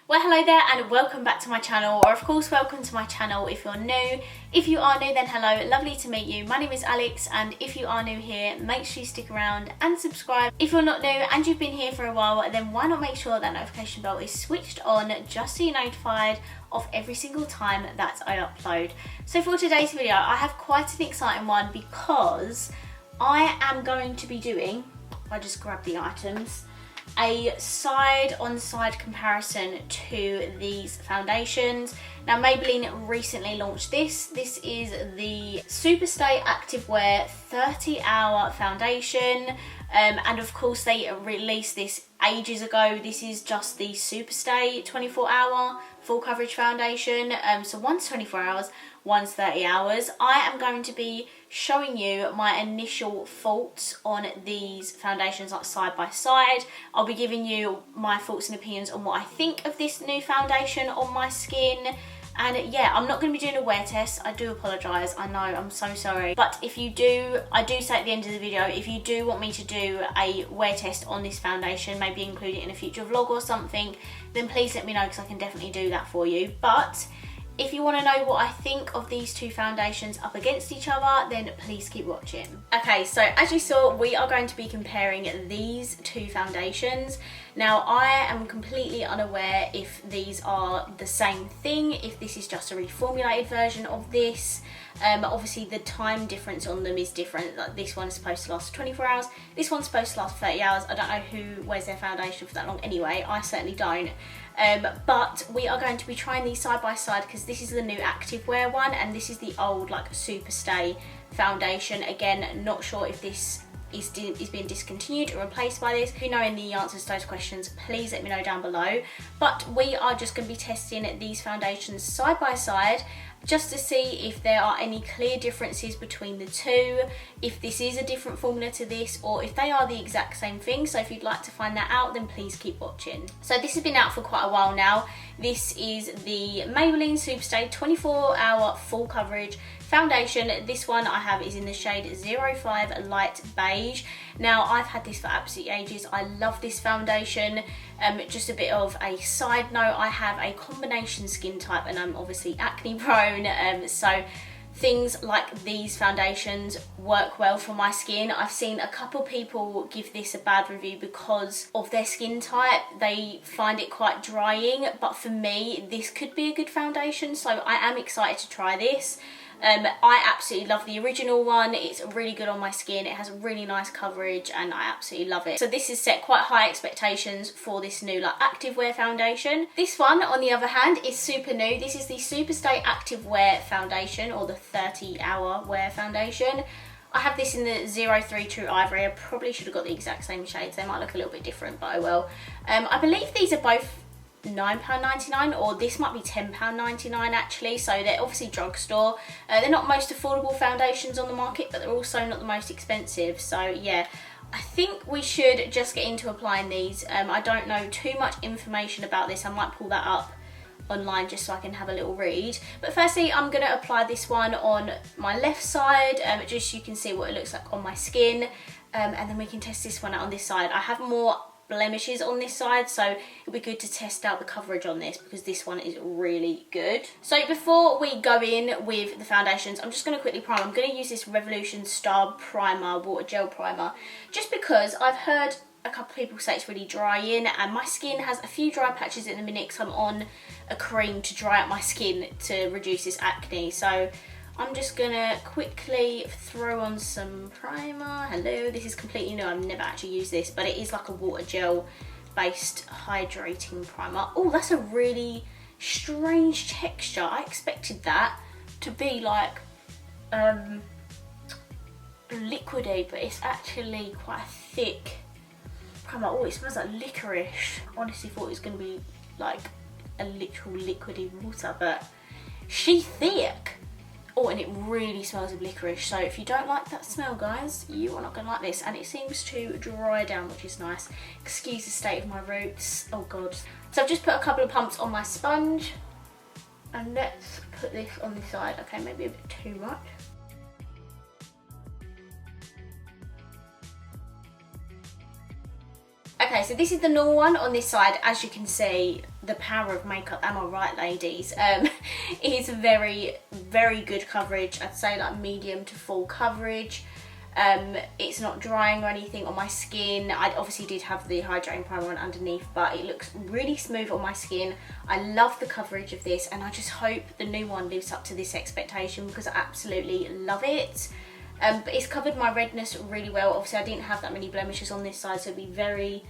Well, hello there and welcome back to my channel, or of course welcome to my channel if you're new. If you are new, then hello, lovely to meet you. My name is Alex, and if you are new here, make sure you stick around and subscribe. If you're not new and you've been here for a while, then why not make sure that notification bell is switched on just so you're notified of every single time that I upload. So for today's video, I have quite an exciting one because I am going to be doing, I just grabbed the items, a side-on-side comparison to these foundations. Now Maybelline recently launched this. This is the Superstay Activewear 30-hour foundation. And of course they released this ages ago. This is just the Superstay 24-hour full coverage foundation. So one's 24 hours, one's 30 hours. I am going to be showing you my initial thoughts on these foundations, like side by side. I'll be giving you my thoughts and opinions on what I think of this new foundation on my skin. And yeah, I'm not going to be doing a wear test. I do apologise. I know, I'm so sorry. But if you do, I do say at the end of the video, if you do want me to do a wear test on this foundation, maybe include it in a future vlog or something, then please let me know because I can definitely do that for you. But if you want to know what I think of these two foundations up against each other, then please keep watching. Okay, so as you saw, we are going to be comparing these two foundations. Now, I am completely unaware if these are the same thing, if this is just a reformulated version of this. Obviously the time difference on them is different. Like, this one is supposed to last 24 hours, this one's supposed to last 30 hours. I don't know who wears their foundation for that long anyway, I certainly don't. But we are going to be trying these side by side because this is the new activewear one and this is the old like Superstay foundation. Again, not sure if this is being discontinued or replaced by this. If you know any answers to those questions, please let me know down below. But we are just going to be testing these foundations side by side just to see if there are any clear differences between the two, if this is a different formula to this, or if they are the exact same thing. So if you'd like to find that out, then please keep watching. So this has been out for quite a while now. This is the Maybelline Superstay 24-hour full coverage foundation. This one I have is in the shade 05 Light Beige. Now I've had this for absolutely ages. I love this foundation. Just a bit of a side note, I have a combination skin type and I'm obviously acne prone, so things like these foundations work well for my skin. I've seen a couple people give this a bad review because of their skin type. They find it quite drying, but for me this could be a good foundation, so I am excited to try this. I absolutely love the original one. It's really good on my skin. It has really nice coverage and I absolutely love it. So this has set quite high expectations for this new like activewear foundation. This one, on the other hand, is super new. This is the Superstay Activewear foundation, or the 30-hour wear foundation. I have this in the 03 True Ivory. I probably should have got the exact same shades. They might look a little bit different, but oh well. I believe these are both £9.99, or this might be £10.99 actually, so they're obviously drugstore. They're not most affordable foundations on the market, but they're also not the most expensive. So yeah, I think we should just get into applying these. I don't know too much information about this. I might pull that up online just so I can have a little read. But firstly, I'm going to apply this one on my left side, just so you can see what it looks like on my skin, and then we can test this one out on this side. I have more blemishes on this side, so it'll be good to test out the coverage on this because this one is really good. So before we go in with the foundations, I'm just going to quickly prime. I'm going to use this Revolution Star Primer, water gel primer, just because I've heard a couple of people say it's really drying and my skin has a few dry patches at the minute because I'm on a cream to dry out my skin to reduce this acne. So I'm just gonna quickly throw on some primer. Hello, this is completely new. I've never actually used this, but it is like a water gel based hydrating primer. Oh, that's a really strange texture. I expected that to be like liquidy, but it's actually quite a thick primer. Oh, it smells like licorice. I honestly thought it was gonna be like a literal liquidy water, but she's thick. Oh, and it really smells of licorice, so if you don't like that smell, guys, you are not going to like this. And it seems to dry down, which is nice. Excuse the state of my roots. Oh, God. So I've just put a couple of pumps on my sponge. And let's put this on the side. Okay, maybe a bit too much. Okay, so this is the normal one on this side. As you can see, the power of makeup, am I right, ladies? It is very, very good coverage. I'd say like medium to full coverage. It's not drying or anything on my skin. I obviously did have the hydrating primer on underneath, but it looks really smooth on my skin. I love the coverage of this, and I just hope the new one lives up to this expectation, because I absolutely love it. But it's covered my redness really well. Obviously I didn't have that many blemishes on this side, so it'd be very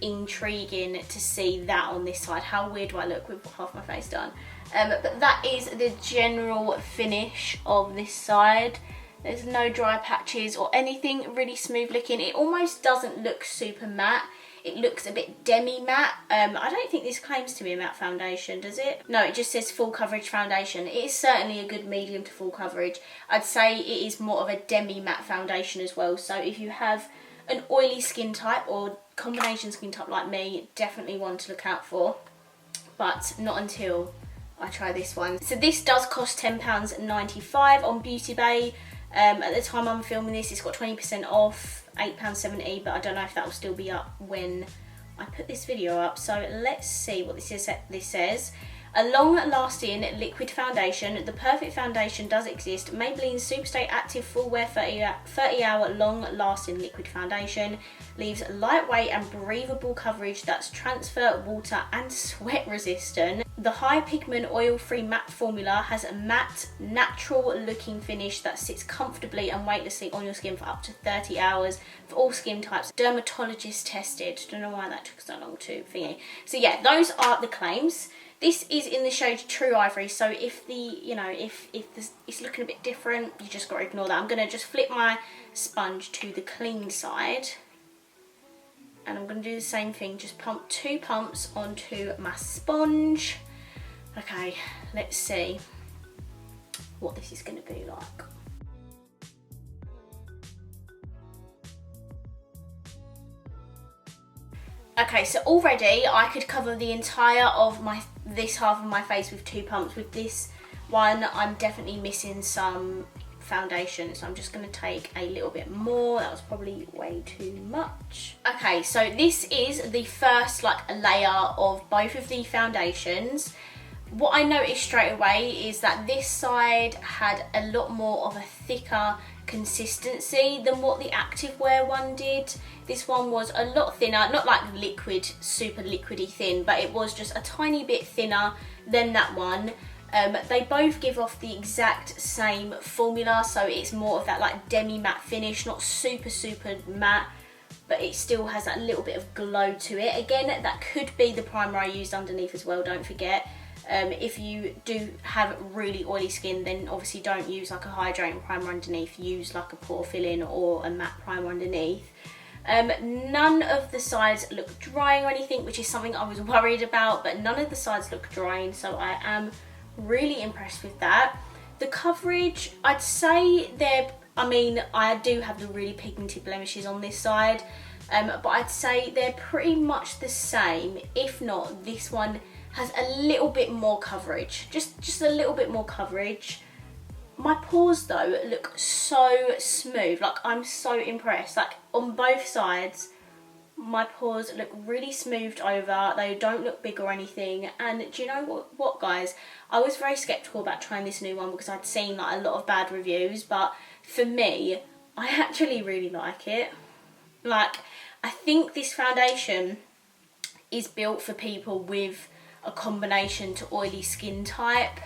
intriguing to see that on this side. How weird do I look with half my face done? But that is the general finish of this side. There's no dry patches or anything, really smooth looking. It almost doesn't look super matte. It looks a bit demi-matte. I don't think this claims to be a matte foundation, does it? No, it just says full coverage foundation. It is certainly a good medium to full coverage. I'd say it is more of a demi-matte foundation as well. So if you have an oily skin type or combination skin type like me, definitely one to look out for. But not until I try this one. So this does cost £10.95 on Beauty Bay. At the time I'm filming this, it's got 20% off, £8.70, but I don't know if that will still be up when I put this video up. So let's see what this says. A long-lasting liquid foundation. The perfect foundation does exist. Maybelline SUPERSTAY Active Full Wear 30-hour long-lasting liquid foundation leaves lightweight and breathable coverage that's transfer, water and sweat resistant. The high pigment oil-free matte formula has a matte, natural-looking finish that sits comfortably and weightlessly on your skin for up to 30 hours for all skin types. Dermatologist tested. Don't know why that took so long to thingy. So yeah, those are the claims. This is in the shade True Ivory, so if it's looking a bit different, you just got to ignore that. I'm going to just flip my sponge to the clean side, and I'm going to do the same thing, just pump 2 pumps onto my sponge. Okay, let's see what this is going to be like. Okay, so already I could cover the entire of this half of my face with 2 pumps. With this one, I'm definitely missing some foundation, so I'm just going to take a little bit more. That was probably way too much. Okay, so this is the first layer of both of the foundations. What I noticed straight away is that this side had a lot more of a thicker consistency than what the activewear one did. This one was a lot thinner, not like liquid, super liquidy thin, but it was just a tiny bit thinner than that one. They both give off the exact same formula, so it's more of that like demi-matte finish, not super matte, but it still has that little bit of glow to it. Again, that could be the primer I used underneath as well, don't forget. If you do have really oily skin, then obviously don't use like a hydrating primer underneath, use like a pore filling or a matte primer underneath. None of the sides look drying or anything, which is something I was worried about, but none of the sides look drying, so I am really impressed with that. The coverage, I'd say I do have the really pigmented blemishes on this side, but I'd say they're pretty much the same. If not, this one has a little bit more coverage, just a little bit more coverage. My pores though look so smooth, like I'm so impressed. Like on both sides, my pores look really smoothed over, they don't look big or anything. And do you know what guys, I was very skeptical about trying this new one because I'd seen like a lot of bad reviews, but for me, I actually really like it. Like, I think this foundation is built for people with a combination to oily skin type.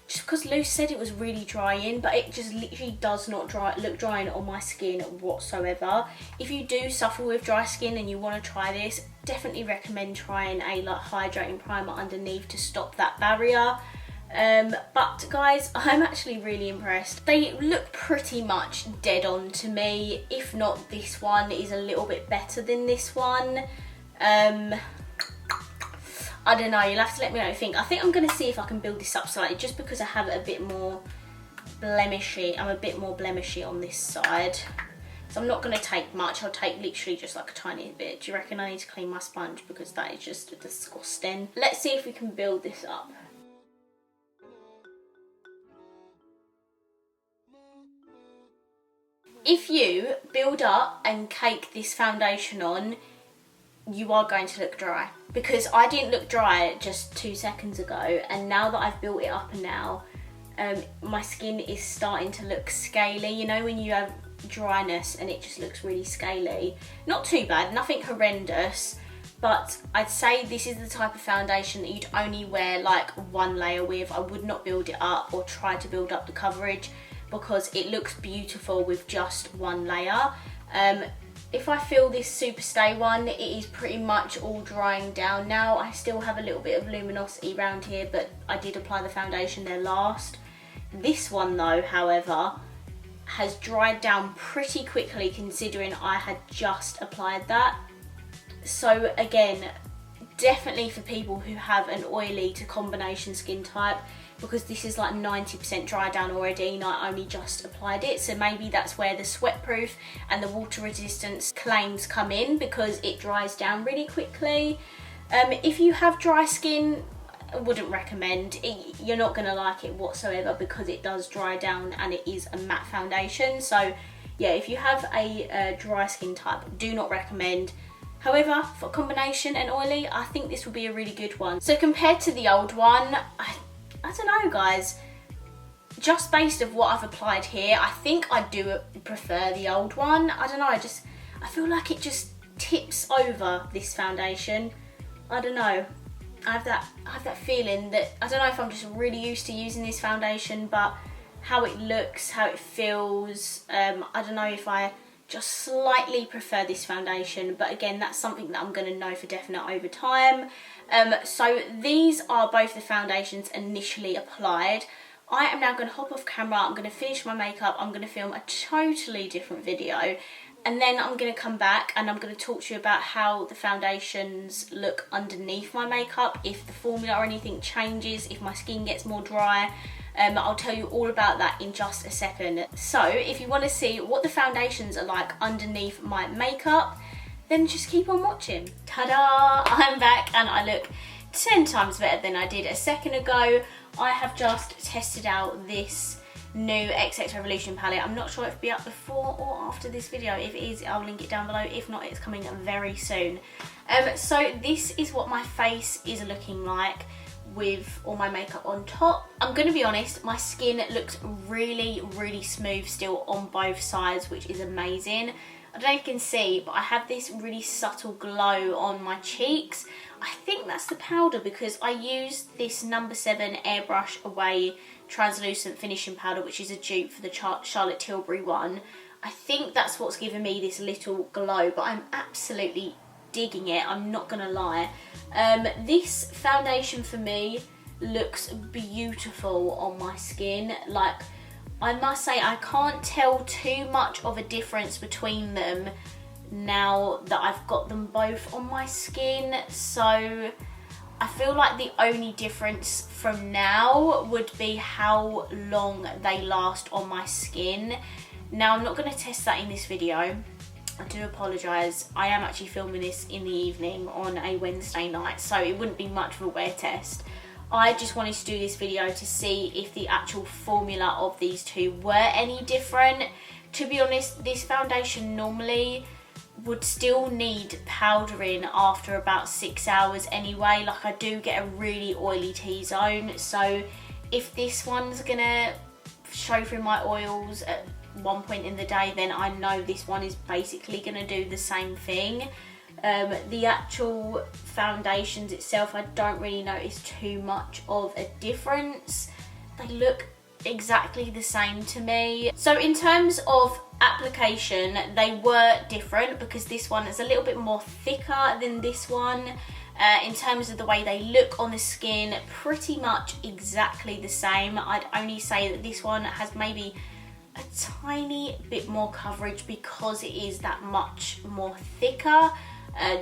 Just because Lou said it was really drying, but it just literally does not look drying on my skin whatsoever. If you do suffer with dry skin and you want to try this, definitely recommend trying a like hydrating primer underneath to stop that barrier. But guys, I'm actually really impressed. They look pretty much dead on to me. If not, this one is a little bit better than this one. I don't know, you'll have to let me know what you think. I think I'm going to see if I can build this up slightly, just because I have it a bit more blemishy. I'm a bit more blemishy on this side. So I'm not going to take much. I'll take literally just like a tiny bit. Do you reckon I need to clean my sponge? Because that is just disgusting. Let's see if we can build this up. If you build up and cake this foundation on, you are going to look dry, because I didn't look dry just 2 seconds ago, and now that I've built it up and now my skin is starting to look scaly. You know when you have dryness and it just looks really scaly? Not too bad, nothing horrendous, but I'd say this is the type of foundation that you'd only wear like one layer with. I would not build it up or try to build up the coverage, because it looks beautiful with just one layer. If I feel this Superstay one, it is pretty much all drying down now. I still have a little bit of luminosity around here, but I did apply the foundation there last. This one though, however, has dried down pretty quickly considering I had just applied that. So again, definitely for people who have an oily to combination skin type, because this is like 90% dry down already and I only just applied it. So maybe that's where the sweat proof and the water resistance claims come in, because it dries down really quickly. If you have dry skin, I wouldn't recommend it. You're not going to like it whatsoever, because it does dry down and it is a matte foundation. So yeah, if you have a dry skin type, do not recommend. However, for combination and oily, I think this will be a really good one. So compared to the old one, I don't know guys, just based of what I've applied here, I think I do prefer the old one. I don't know, I feel like it just tips over this foundation. I don't know, I have that feeling that, I don't know if I'm just really used to using this foundation, but how it looks, how it feels, I don't know if I just slightly prefer this foundation, but again, that's something that I'm going to know for definite over time. So these are both the foundations initially applied. I am now going to hop off camera, I'm going to finish my makeup, I'm going to film a totally different video, and then I'm going to come back and I'm going to talk to you about how the foundations look underneath my makeup, if the formula or anything changes, if my skin gets more dry. I'll tell you all about that in just a second. So if you want to see what the foundations are like underneath my makeup, then just keep on watching. Ta-da! I'm back and I look 10 times better than I did a second ago. I have just tested out this new XX Revolution palette. I'm not sure if it'll be up before or after this video. If it is, I'll link it down below. If not, it's coming very soon. So this is what my face is looking like with all my makeup on top. I'm gonna be honest, my skin looks really, really smooth still on both sides, which is amazing. I don't know if you can see, but I have this really subtle glow on my cheeks. I think that's the powder, because I used this No. 7 Airbrush Away translucent finishing powder, which is a dupe for the Charlotte Tilbury one. I think that's what's given me this little glow, but I'm absolutely digging it, I'm not gonna lie. This foundation for me looks beautiful on my skin. Like, I must say, I can't tell too much of a difference between them now that I've got them both on my skin. So I feel like the only difference from now would be how long they last on my skin. Now, I'm not going to test that in this video. I do apologise. I am actually filming this in the evening on a Wednesday night, so it wouldn't be much of a wear test. I just wanted to do this video to see if the actual formula of these two were any different. To be honest, this foundation normally would still need powdering after about 6 hours anyway. Like, I do get a really oily T-zone, so if this one's gonna show through my oils at one point in the day, then I know this one is basically going to do the same thing. The actual foundations itself, I don't really notice too much of a difference. They look exactly the same to me. So in terms of application, they were different, because this one is a little bit more thicker than this one. In terms of the way they look on the skin, pretty much exactly the same. I'd only say that this one has maybe a tiny bit more coverage because it is that much more thicker.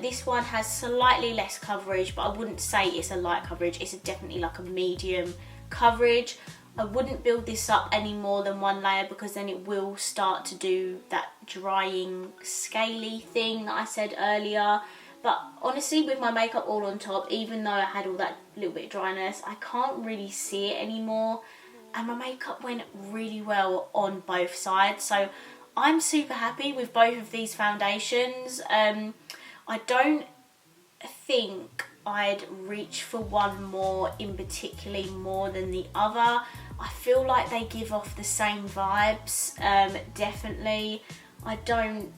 This one has slightly less coverage, but I wouldn't say it's a light coverage. It's definitely like a medium coverage. I wouldn't build this up any more than one layer, because then it will start to do that drying, scaly thing that I said earlier. But honestly, with my makeup all on top, even though I had all that little bit of dryness, I can't really see it anymore. And my makeup went really well on both sides, so I'm super happy with both of these foundations. I don't think I'd reach for one more in particularly more than the other. I feel like they give off the same vibes, definitely.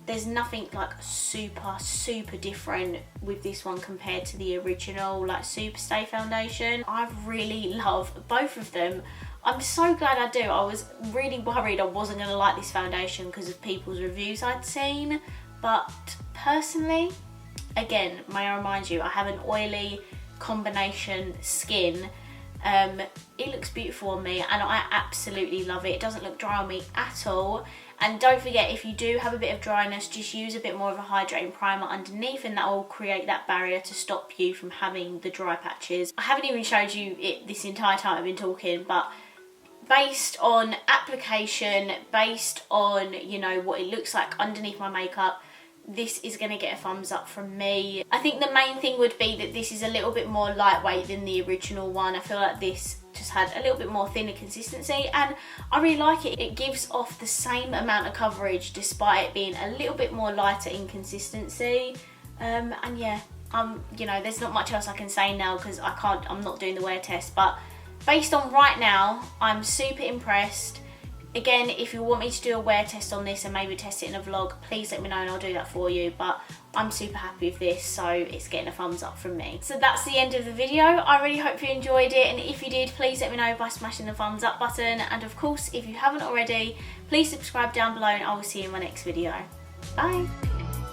There's nothing like super different with this one compared to the original like SUPERSTAY foundation. I really love both of them. I'm so glad I do. I was really worried I wasn't going to like this foundation because of people's reviews I'd seen, but personally, again, may I remind you, I have an oily combination skin. It looks beautiful on me and I absolutely love it. It doesn't look dry on me at all. And don't forget, if you do have a bit of dryness, just use a bit more of a hydrating primer underneath and that will create that barrier to stop you from having the dry patches. I haven't even showed you it this entire time I've been talking, but based on application, based on, you know, what it looks like underneath my makeup, this is going to get a thumbs up from me. I think the main thing would be that this is a little bit more lightweight than the original one. I feel like this just had a little bit more thinner consistency and I really like it. It gives off the same amount of coverage despite it being a little bit more lighter in consistency. And yeah, you know, there's not much else I can say now because I'm not doing the wear test, but based on right now, I'm super impressed. Again, if you want me to do a wear test on this and maybe test it in a vlog, please let me know and I'll do that for you. But I'm super happy with this, so it's getting a thumbs up from me. So that's the end of the video. I really hope you enjoyed it, and if you did, please let me know by smashing the thumbs up button. And of course, if you haven't already, please subscribe down below and I will see you in my next video. Bye!